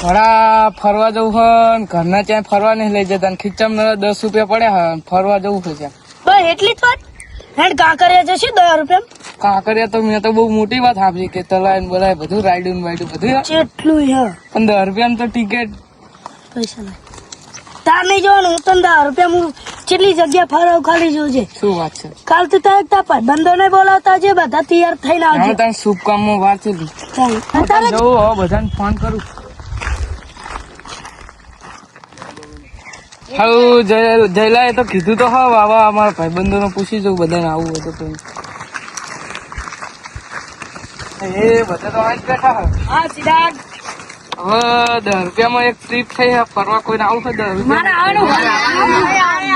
થોડા ફરવા જવું હોય ને ઘરના ત્યાં ફરવા નહીં લઈ જતા, ખીચામ 10 રૂપિયા પડ્યા હોય, ફરવા જવું છે ત્યાં. બસ એટલી જ વાત. હેડ કાંકરિયા જશે 10 રૂપિયા. કાંકરિયા તો મેં તો બહુ મોટી વાત સાંભળી કે તલાય બોલાય બધું રાઈડું વાઈડું બધું કેટલું હે. પણ 10 રૂપિયા તો ટિકિટ. પૈસા નહીં તાર નહીં જવાનું. હું તને 10 રૂપિયા હું કેટલી જગ્યા ફરવ ખાલી જોજે. શું વાત છે? કાલ તો તાર બંધો ને બોલાવતા છે, બધા તૈયાર થઈને આવજો. તારે શુભ કામમાં વાત છે. અત્યારે જવું હવે બધાને ફોન કરું. હાઉ જયલા તો કીધું તો હા બાબા અમારા ભાઈબંધો ને પૂછી જવું બધાને આવું હોય તો. એ બધા તો આ જ બેઠા હોય. હા સિદ્ધાર્થ હવે 10 રૂપિયામાં એક ટ્રીપ થઈ ફરવા કોઈને આવું હોય 10 રૂપિયા.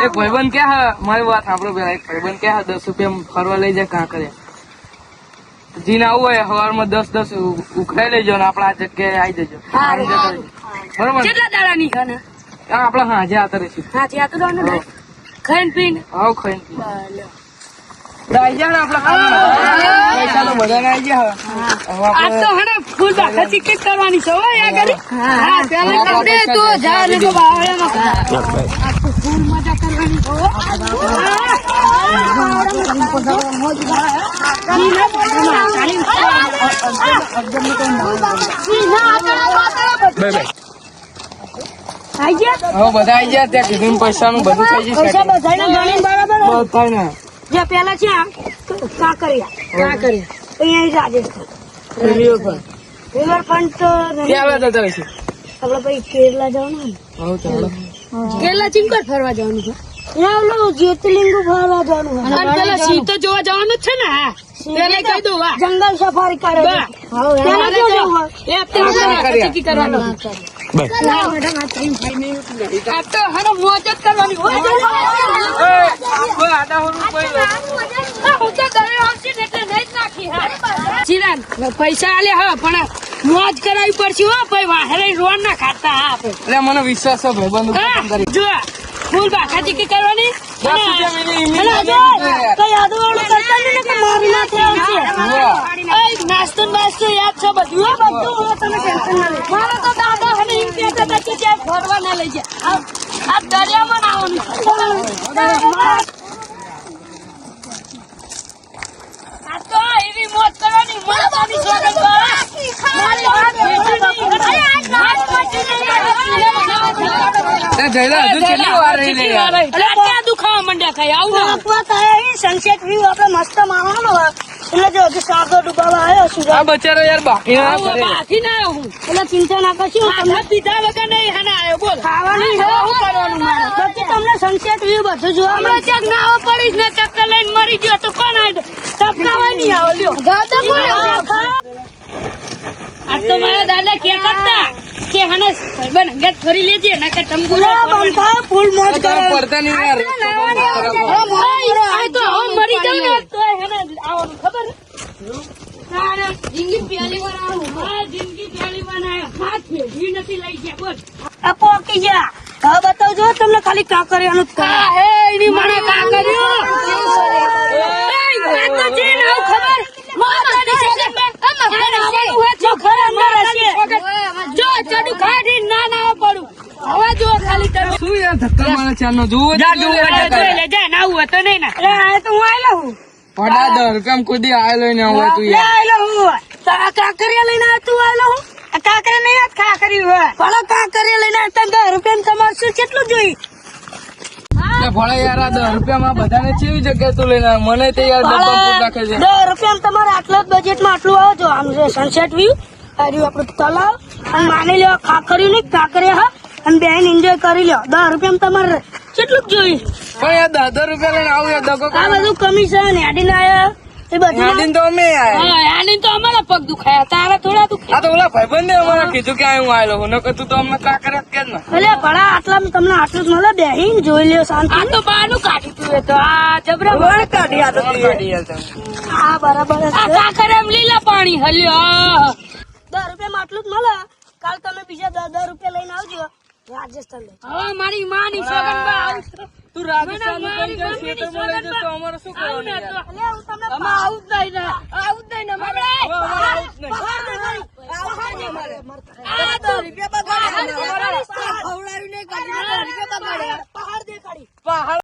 એક ભાઈબંધ ક્યાં હે મારી વાત સાંભળો પેલા. એક ભાઈબંધ ક્યાં હે 10 રૂપિયા ફરવા લઈ જાય કાંકરિયા. જીને આવું હોય સવારમાં 10 ઉખડાઈ લેજો ને આપડે આ જગ્યાએ આવી જજો. બરોબર કેટલા દાડા ની ખાને આપડે હાજે આતા રહીશું. હાથી આ તો ને ખાઈને પીને આવ ખાઈને પીને આવી જાય ને આપડે પૈસા તો બધા આવી ગયા. આ તો હને ફૂલ બાકા ટિકિટ કરવાની છે હો યા કરી. હા પેલા કર દે તો જા ને તો બાવળામાં આ તો ફૂલ મજા કરવાની છે હો. આઈ ગયા હવે બધા આવી ગયા ત્યાં કીધું પૈસા નું બધું થઈ જશે. પૈસા બધાને ગણીને બરાબર બધા ને જે પેલા છે કાંકરિયા અહીંયા રાજસ્થાન રિવરફ્રન્ટ તો ક્યાં જતા રહીશું? આપડે પછી કેરલા જવાનું ને. હવે ચાલો. કેરલા ચિંકટ ફરવા જવાનું છે. ત્યાં ઓલું જ્યોતિર્લિંગ ફરવા જવાનું છે. અને પેલા સિંહ તો જોવા જવાનું જ છે ને. હા પેલા કહી દઉં જંગલ સફારી કરે કરવાનું. આ તો હારો મોજ જ કરવાની હોય. પૈસા આલે હા પણ મોજ કરાવી પડશે હો ભાઈ. વાહરે રોડ ના ખાતા હા એટલે મને વિશ્વાસ છે ભાઈબંધ જો ફૂલ બાકા ચીકી કરવાની. નાસ્તો નાસ્તો યાદ છે બધું. તમે ટેન્શન ના લે. મારા તો દાદા હને એમ કહેતા હતા કે ત્યાં ફરવા ના લઈ જાય. આ દરિયામાં નાવાનું. આ તો એવી મોજ કરવાની મજાની સોગંદ દુખાવા મંડ્યા ખાય આવું સનસેટ વ્યૂ આપડે મસ્ત મારવાનો હોય. એટલે જો હજી સાગર ડુબાવા આવ્યો છું. આ બચારો યાર બાકી બાકી ના હું એટલે ચિંતા ના કરશો. તમને પીધા વગર નહીં હાના આવ્યો બોલ. ખાવાનું શું કરવાનું મારે પછી તમને સનસેટ વ્યૂ બધું જોવા મળે. ક્યાંક નાવા પડીશ ને ચક્કર લઈને મરી ગયો તો કોણ આવે? ટપકાવા નહીં આવે લ્યો. આ તો મારા દાદા કે કરતા કે હને ભાઈબંધ અંગત ફરી લેજે નકર તંબુરા બંધા ફૂલ મોજ કરે પડતા નહીં યાર. આ તો હું મરી જાઉં ને તો હને આવવાનું ખબર તારે જિંદગી પહેલી વાર આવું. મારા જિંદગી પહેલી વાર આયા. હાથ ભેગી નથી લઈ ગયા બોલ. આ પોકી ગયા. હવે બતાવજો તમને ખાલી કાંકરિયાનું જ કા હે એની મને કાંકરિયો. આ તો જે ના ખબર માતાની સોગંદ જો ચડુ ખાડી ના ના પડું. હવે જો ખાલી તમે શું યાર ધક્કા મારે ચાનો જોવો લે જા ના હોય તો નહીં ના. અરે તો હું આયલો હું પડા 10 રૂપિયા કોઈ દી આયેલો ને આવું તું યાર. આયલો હું તારા કાંકરિયા લઈને આ તું આયલો હું. આ કાંકરિયા નહીં આ કાંકરી હોય. ભલા કાંકરિયા લઈને આ 10 રૂપિયા તમારે શું કેટલું જોઈ? ભલે યાર આ 10 રૂપિયામાં બધાને કેવી જગ્યાએ તું લઈને આવે? મને તે યાર ડબ્બા ફૂલ રાખે છે. 10 રૂપિયા તમારે આટલા જ બજેટમાં આટલું આવે જો આમ છે સનસેટ વ્યૂ. આ રહ્યું આપણું તલાવ અને માની લ્યો ખાખરી નહીં કાંકરિયા હા અને બેન એન્જોય કરી લ્યો. 10 રૂપિયા તમારે કેટલું જોઈ? પણ યાર 10 રૂપિયા લઈને આવું યાર દગો. આ બધું કમિશન હેડીને આયા એ બધું તો અમે આયા. આની તો અમારા પગ દુખાયા તારા થોડા દુખાયા. આ તો ઓલા ભાઈબંધ ને અમારે કીધું કે હું આયેલો હું નકર તું તો અમને કાંકરિયા જ કે ને. અલ્યા ભલા આટલામાં તમને આટલું જ મળે બેહીને જોઈ લ્યો શાંતિ. આ તો બહારનું કાઢી તું તો આ જબરા બહાર કાઢી આ તો કાઢી યાર તમે. આ બરાબર આ કાંકરિયામાં લીલા પાણી હલ્યો. 10 રૂપિયામાં આટલું જ મળે. કાલ તમે બીજા 10 રૂપિયા લઈને આવજો રાજસ્થાન. હવે મારી માની સોગંદમાં આવશે. તું રાજસ્થાન કરી જાય ખેતરમાં લઈ જતો અમારે શું કરવાનું યાર? આવું જ નહીં ને આવું જ નહીં ને રૂપિયા બગાડ્યા. ખવડાવ્યું નહીં, કાઢી રૂપિયા બગાડ્યા. પહાડ દેખાડી. પહાડ